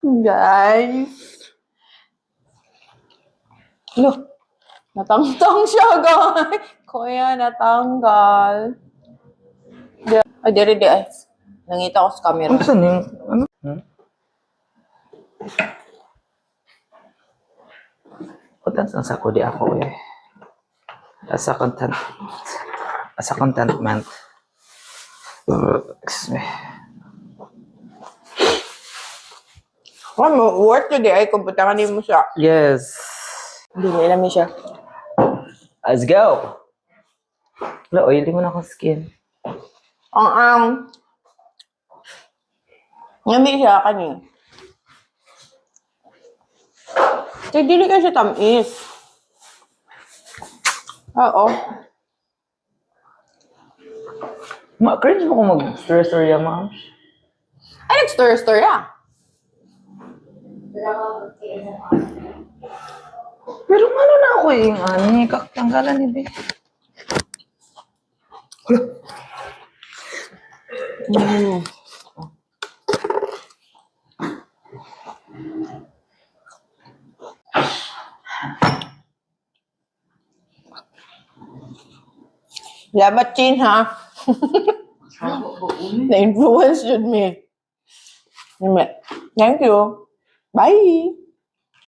Guys. Look. Natangtang siya, guys. Kuya, natanggal. Ay, diri di ay. Nangita ko sa camera. Ano saan yung, ano? Kutan sa ko di ako eh. As a contentment. Excuse me. Ano, worth to di ay kung putakan mo siya. Yes. Hindi nila mi siya. Let's go. Wala, oily mo na akong skin. Ang Ngami siya kanina. Kaya dili ka siya tamis. Oo. Cringe mo kung mag-story yan, ma'am. Ay, nag-story ah. Pero ano na ako yung ani, kakatanggalan ni Be. Hala. Salamat, Chin, ha? Na-influence yun me. Thank you. Bye!